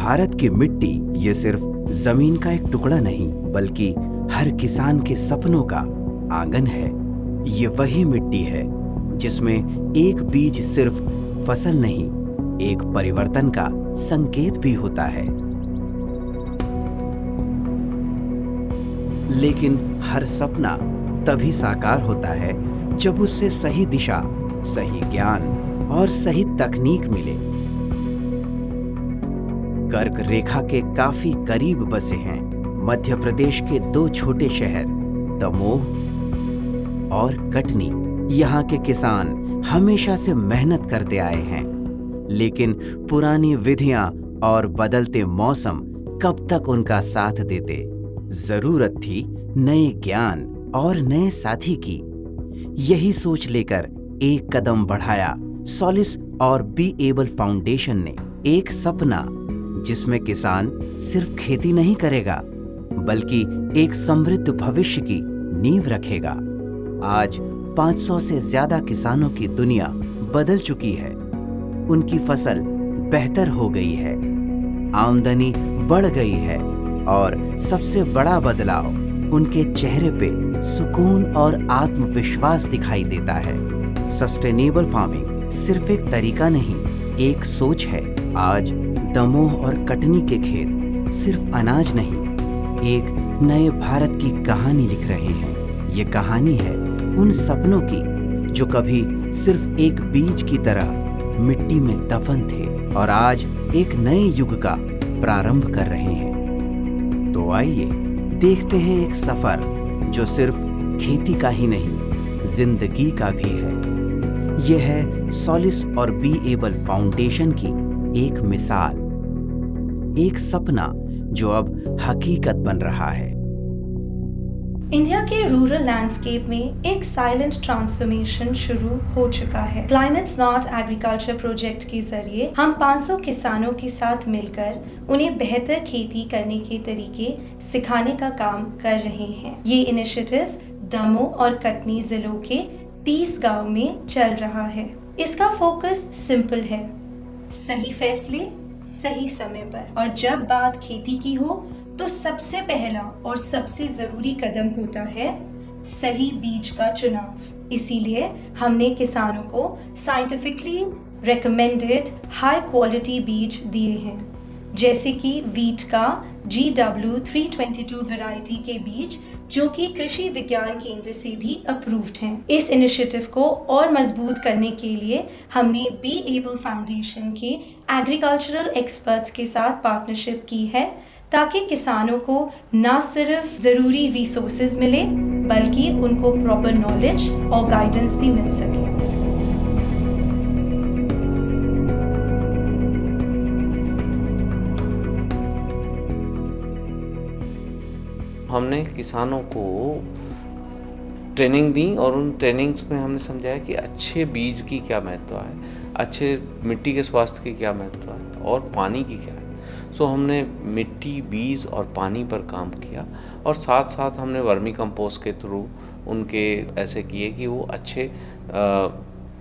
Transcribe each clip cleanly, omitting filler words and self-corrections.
भारत की मिट्टी ये सिर्फ जमीन का एक टुकड़ा नहीं बल्कि हर किसान के सपनों का आंगन है। ये वही मिट्टी है जिसमें एक बीज सिर्फ फसल नहीं, एक परिवर्तन का संकेत भी होता है। लेकिन हर सपना तभी साकार होता है जब उससे सही दिशा, सही ज्ञान और सही तकनीक मिले। कर्क रेखा के काफी करीब बसे हैं मध्य प्रदेश के दो छोटे शहर दमोह और कटनी। यहाँ के किसान हमेशा से मेहनत करते आए हैं, लेकिन पुरानी विधियां और बदलते मौसम कब तक उनका साथ देते। जरूरत थी नए ज्ञान और नए साथी की। यही सोच लेकर एक कदम बढ़ाया सोलिस और बी एबल फाउंडेशन ने। एक सपना जिसमें किसान सिर्फ खेती नहीं करेगा बल्कि एक समृद्ध भविष्य की नींव रखेगा। आज 500 से ज्यादा किसानों की दुनिया बदल चुकी है। उनकी फसल बेहतर हो गई है, आमदनी बढ़ गई है और सबसे बड़ा बदलाव उनके चेहरे पे सुकून और आत्मविश्वास दिखाई देता है। सस्टेनेबल फार्मिंग सिर्फ एक तरीका नहीं, एक सोच है। आज दमोह और कटनी के खेत सिर्फ अनाज नहीं, एक नए भारत की कहानी लिख रहे हैं। ये कहानी है उन सपनों की जो कभी सिर्फ एक बीज की तरह मिट्टी में दफन थे और आज एक नए युग का प्रारंभ कर रहे हैं। तो आइए देखते हैं एक सफर जो सिर्फ खेती का ही नहीं, जिंदगी का भी है। यह है सोलिस और बी एबल फाउंडेशन की एक मिसाल, एक सपना जो अब हकीकत बन रहा है। इंडिया के रूरल लैंडस्केप में एक साइलेंट ट्रांसफॉर्मेशन शुरू हो चुका है। क्लाइमेट स्मार्ट एग्रीकल्चर प्रोजेक्ट के जरिए हम 500 किसानों के साथ मिलकर उन्हें बेहतर खेती करने के तरीके सिखाने का काम कर रहे हैं। ये इनिशिएटिव दमोह और कटनी जिलों के 30 गांव में चल रहा है। इसका फोकस सिंपल है, सही फैसले सही समय पर। और जब बात खेती की हो तो सबसे पहला और सबसे जरूरी कदम होता है सही बीज का चुनाव। इसीलिए हमने किसानों को साइंटिफिकली रिकमेंडेड हाई क्वालिटी बीज दिए हैं, जैसे कि वीट का GW322 वैरायटी के बीज जो कि कृषि विज्ञान केंद्र से भी अप्रूव्ड हैं। इस इनिशिएटिव को और मजबूत करने के लिए हमने बी एबल फाउंडेशन के एग्रीकल्चरल एक्सपर्ट्स के साथ पार्टनरशिप की है, ताकि किसानों को न सिर्फ ज़रूरी रिसोर्सेज मिले बल्कि उनको प्रॉपर नॉलेज और गाइडेंस भी मिल सके। हमने किसानों को ट्रेनिंग दी और उन ट्रेनिंग्स में हमने समझाया कि अच्छे बीज की क्या महत्व है, अच्छे मिट्टी के स्वास्थ्य की क्या महत्व है और पानी की क्या है। सो हमने मिट्टी, बीज और पानी पर काम किया और साथ साथ हमने वर्मी कंपोस्ट के थ्रू उनके ऐसे किए कि वो अच्छे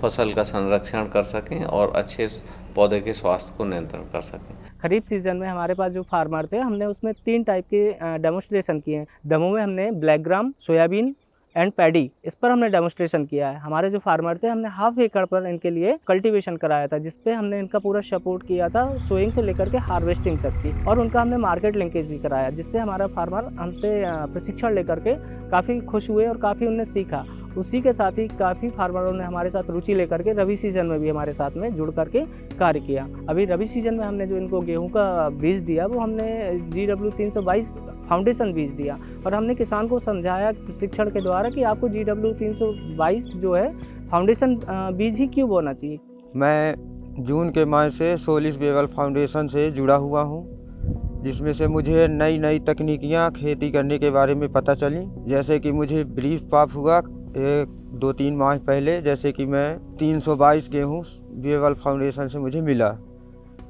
फसल का संरक्षण कर सकें और अच्छे पौधे के स्वास्थ्य को नियंत्रण कर सकें। खरीफ सीजन में हमारे पास जो फार्मर थे, हमने उसमें 3 टाइप के डेमोस्ट्रेशन किए हैं। दमोह में हमने black gram, soybean and paddy, इस पर हमने डेमोस्ट्रेशन किया है। हमारे जो फार्मर थे, हमने हाफ एकड़ पर इनके लिए कल्टीवेशन कराया था, जिसपे हमने इनका पूरा सपोर्ट किया था सोइंग से लेकर के हार्वेस्टिंग तक की, और उनका हमने मार्केट लिंकेज भी कराया, जिससे हमारा फार्मर हमसे प्रशिक्षण लेकर के काफ़ी खुश हुए और काफ़ी उनने सीखा। उसी के साथ ही काफ़ी फार्मरों ने हमारे साथ रुचि लेकर के रबी सीजन में भी हमारे साथ में जुड़ करके कार्य किया। अभी रबी सीजन में हमने जो इनको गेहूं का बीज दिया वो हमने GW322 फाउंडेशन बीज दिया, और हमने किसान को समझाया प्रशिक्षण के द्वारा कि आपको GW322 जो है फाउंडेशन बीज ही क्यों बोना चाहिए। मैं जून के माह से सोलिस बी एबल फाउंडेशन से जुड़ा हुआ हूँ, जिसमें से मुझे नई नई तकनीकियाँ खेती करने के बारे में पता चली। जैसे कि मुझे ब्रीफ प्राप्त हुआ 2-3 माह पहले, जैसे कि मैं 322 गेहूँ बी एबल फाउंडेशन से मुझे मिला,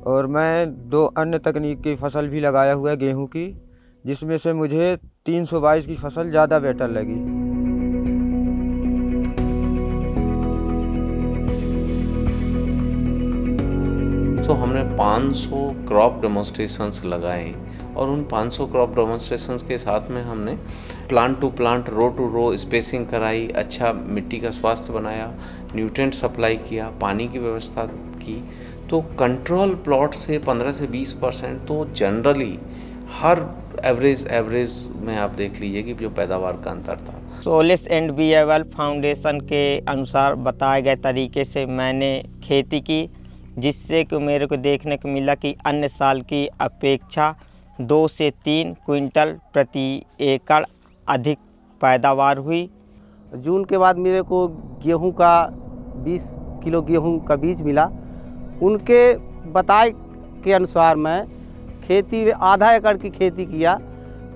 और मैं 2 अन्य तकनीक की फसल भी लगाया हुआ है गेहूँ की, जिसमें से मुझे 322 की फसल ज़्यादा बेटर लगी। तो हमने 500 क्रॉप डेमोन्स्ट्रेशंस लगाए और उन 500 क्रॉप डेमोन्स्ट्रेशंस के साथ में हमने plant to plant, row to row spacing कराई, अच्छा मिट्टी का स्वास्थ्य बनाया, न्यूट्रिएंट सप्लाई किया, पानी की व्यवस्था की। तो कंट्रोल प्लॉट से 15 से 20% तो जनरली हर एवरेज में आप देख लीजिए कि जो पैदावार का अंतर था। सोलिस एंड बीएवल फाउंडेशन के अनुसार बताए गए तरीके से मैंने खेती की, जिससे कि मेरे को देखने को मिला कि अन्य साल की अपेक्षा 2 से 3 क्विंटल प्रति एकड़ अधिक पैदावार हुई। जून के बाद मेरे को गेहूं का 20 किलो गेहूं का बीज मिला। उनके बताए के अनुसार मैं खेती में आधा एकड़ की खेती किया,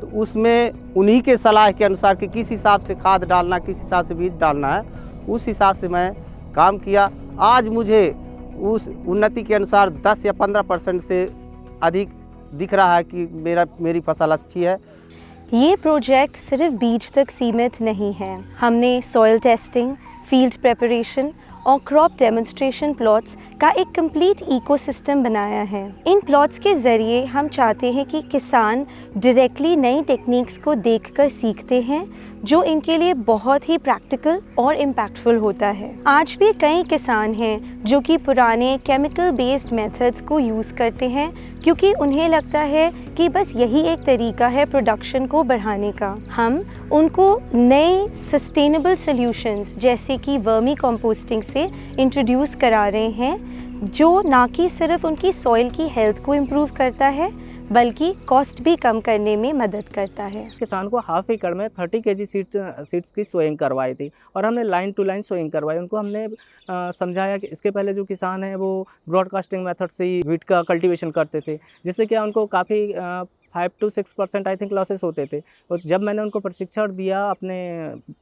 तो उसमें उन्हीं के सलाह के अनुसार कि किस हिसाब से खाद डालना, किस हिसाब से बीज डालना है, उस हिसाब से मैं काम किया। आज मुझे उस उन्नति के अनुसार 10 या 15% से अधिक दिख रहा है कि मेरी फसल अच्छी है। ये प्रोजेक्ट सिर्फ बीज तक सीमित नहीं है। हमने सॉइल टेस्टिंग, फील्ड प्रेपरेशन और क्रॉप डेमोन्स्ट्रेशन प्लॉट्स का एक कंप्लीट इकोसिस्टम बनाया है। इन प्लॉट्स के ज़रिए हम चाहते हैं कि किसान डायरेक्टली नई टेक्निक्स को देखकर सीखते हैं, जो इनके लिए बहुत ही प्रैक्टिकल और इम्पैक्टफुल होता है। आज भी कई किसान हैं जो कि पुराने केमिकल बेस्ड मेथड्स को यूज़ करते हैं, क्योंकि उन्हें लगता है कि बस यही एक तरीका है प्रोडक्शन को बढ़ाने का। हम उनको नए सस्टेनेबल सॉल्यूशंस जैसे कि वर्मी कंपोस्टिंग से इंट्रोड्यूस करा रहे हैं, जो ना कि सिर्फ उनकी सॉइल की हेल्थ को इम्प्रूव करता है बल्कि कॉस्ट भी कम करने में मदद करता है। किसान को हाफ एकड़ में 30 kg सीड्स की सोइंग करवाई थी और हमने लाइन टू लाइन सोइंग करवाई। उनको हमने समझाया कि इसके पहले जो किसान हैं वो ब्रॉडकास्टिंग मेथड से ही वीट का कल्टीवेशन करते थे, जिससे क्या उनको काफ़ी 5 to 6% आई थिंक लॉसेस होते थे। और जब मैंने उनको प्रशिक्षण दिया अपने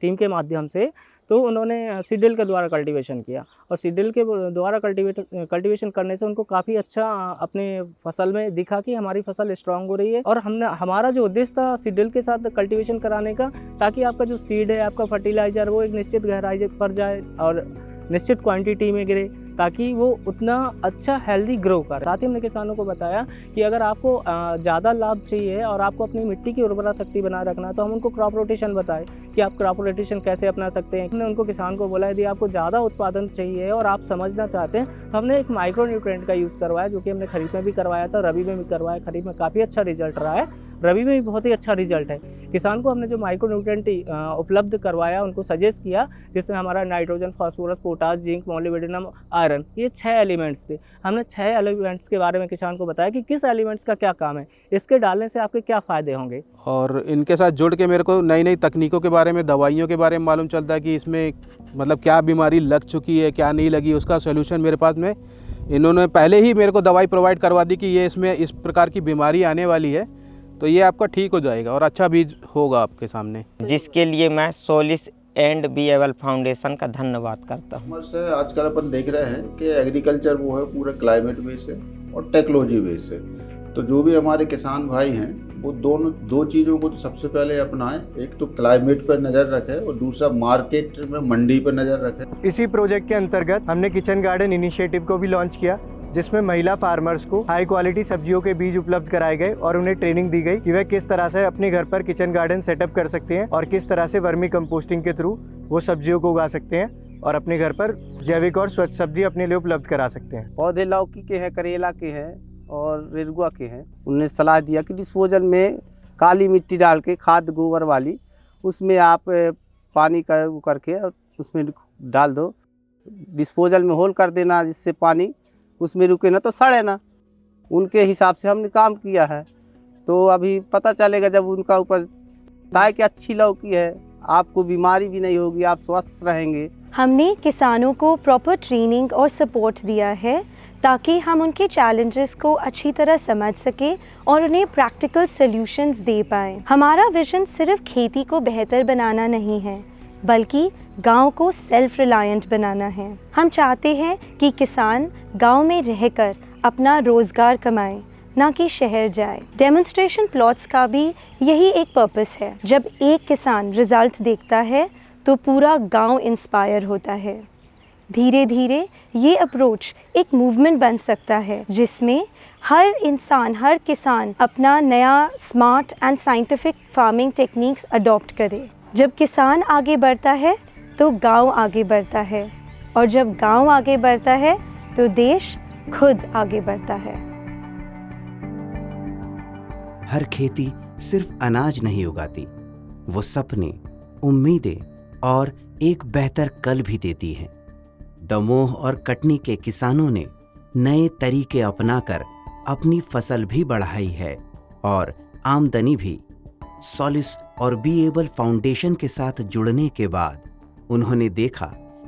टीम के माध्यम से, तो उन्होंने सीडल के द्वारा कल्टीवेशन किया और सीडल के द्वारा कल्टीवेशन करने से उनको काफ़ी अच्छा अपने फसल में दिखा कि हमारी फसल स्ट्रांग हो रही है। और हमारा जो उद्देश्य था सीडल के साथ कल्टीवेशन कराने का, ताकि आपका जो सीड है, आपका फर्टिलाइज़र, वो एक निश्चित गहराई पर जाए और निश्चित क्वांटिटी में गिरे, ताकि वो उतना अच्छा हेल्दी ग्रो करे। साथ ही हमने किसानों को बताया कि अगर आपको ज़्यादा लाभ चाहिए और आपको अपनी मिट्टी की उर्वरा शक्ति बनाए रखना है, तो हम उनको क्रॉप रोटेशन बताए कि आप क्रॉप रोटेशन कैसे अपना सकते हैं। हमने उनको किसान को बोला यदि आपको ज़्यादा उत्पादन चाहिए और आप समझना चाहते हैं, तो हमने एक माइक्रो न्यूट्रिएंट का यूज़ करवाया, जो कि हमने खरीफ में भी करवाया था, रबी में भी करवाया। खरीफ में काफ़ी अच्छा रिजल्ट रहा है, रबी में भी बहुत ही अच्छा रिजल्ट है। किसान को हमने जो माइक्रो न्यूट्रिएंट उपलब्ध करवाया, उनको सजेस्ट किया, जिसमें हमारा nitrogen, phosphorus, potash, zinc, molybdenum, iron, ये 6 एलिमेंट्स थे। हमने 6 एलिमेंट्स के बारे में किसान को बताया कि किस एलिमेंट्स का क्या काम है, इसके डालने से आपके क्या फ़ायदे होंगे। और इनके साथ जुड़ के मेरे को नई नई तकनीकों के बारे में, दवाइयों के बारे में मालूम चलता है कि इसमें मतलब क्या बीमारी लग चुकी है, क्या नहीं लगी, उसका सोल्यूशन मेरे पास में इन्होंने पहले ही मेरे को दवाई प्रोवाइड करवा दी कि ये इसमें इस प्रकार की बीमारी आने वाली है, तो ये आपका ठीक हो जाएगा और अच्छा बीज होगा आपके सामने। जिसके लिए मैं सोलिस एंड बीएवल फाउंडेशन का धन्यवाद करता हूँ। से आजकल अपन देख रहे हैं कि एग्रीकल्चर वो है पूरा क्लाइमेट बेस है और टेक्नोलॉजी बेस है। तो जो भी हमारे किसान भाई हैं वो दो चीज़ों को तो सबसे पहले अपनाएं। एक तो क्लाइमेट पर नज़र रखें और दूसरा मार्केट में, मंडी पर नज़र रखें। इसी प्रोजेक्ट के अंतर्गत हमने किचन गार्डन इनिशिएटिव को भी लॉन्च किया, जिसमें महिला फार्मर्स को हाई क्वालिटी सब्जियों के बीज उपलब्ध कराए गए और उन्हें ट्रेनिंग दी गई कि वह किस तरह से अपने घर पर किचन गार्डन सेटअप कर सकते हैं और किस तरह से वर्मी कंपोस्टिंग के थ्रू वो सब्जियों को उगा सकते हैं और अपने घर पर जैविक और स्वच्छ सब्जी अपने लिए उपलब्ध करा सकते हैं। पौधे लौकी के हैं, करेला के हैं और रेरुआ के हैं। उन्होंने सलाह दिया कि डिस्पोजल में काली मिट्टी डाल के, खाद गोबर वाली, उसमें आप पानी का वो करके और उसमें डाल दो। डिस्पोजल में होल कर देना, जिससे पानी उसमें रुके ना तो सड़े ना। उनके हिसाब से हमने काम किया है। तो अभी पता चलेगा जब उनका उपज दाए कि अच्छी लौकी है, आपको बीमारी भी नहीं होगी, आप स्वस्थ रहेंगे। हमने किसानों को प्रॉपर ट्रेनिंग और सपोर्ट दिया है, ताकि हम उनके चैलेंजेस को अच्छी तरह समझ सकें और उन्हें प्रैक्टिकल सॉल्यूशंस दे पाएँ। हमारा विजन सिर्फ खेती को बेहतर बनाना नहीं है, बल्कि गांव को सेल्फ रिलायंट बनाना है। हम चाहते हैं कि किसान गांव में रहकर अपना रोज़गार कमाए, ना कि शहर जाए। डेमोन्स्ट्रेशन प्लॉट्स का भी यही एक पर्पस है। जब एक किसान रिजल्ट देखता है तो पूरा गांव इंस्पायर होता है। धीरे धीरे ये अप्रोच एक मूवमेंट बन सकता है जिसमें हर इंसान, हर किसान अपना नया smart and scientific farming techniques adopt करे। जब किसान आगे बढ़ता है तो गांव आगे बढ़ता है, और जब गांव आगे बढ़ता है तो देश खुद आगे बढ़ता है। हर खेती सिर्फ अनाज नहीं उगाती, वो सपने, उम्मीदें और एक बेहतर कल भी देती है। दमोह और कटनी के किसानों ने नए तरीके अपनाकर अपनी फसल भी बढ़ाई है और आमदनी भी। सॉलिस और बी एबल फाउंडेशन के साथ जुड़ने के बाद उन्होंने देखा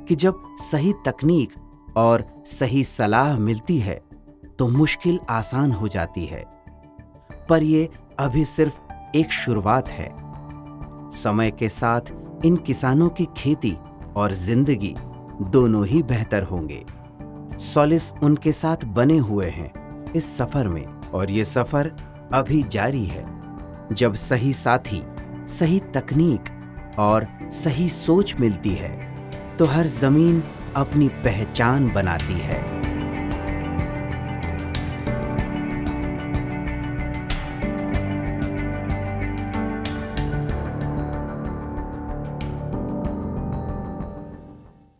कि जब सही तकनीक और सही सलाह मिलती है तो मुश्किल आसान हो जाती है। पर ये अभी सिर्फ एक शुरुआत है। समय के साथ इन किसानों की खेती और जिंदगी दोनों ही बेहतर होंगे। सॉलिस उनके साथ बने हुए हैं इस सफर में, और ये सफर अभी जारी है। जब सही साथी, सही तकनीक और सही सोच मिलती है तो हर जमीन अपनी पहचान बनाती है।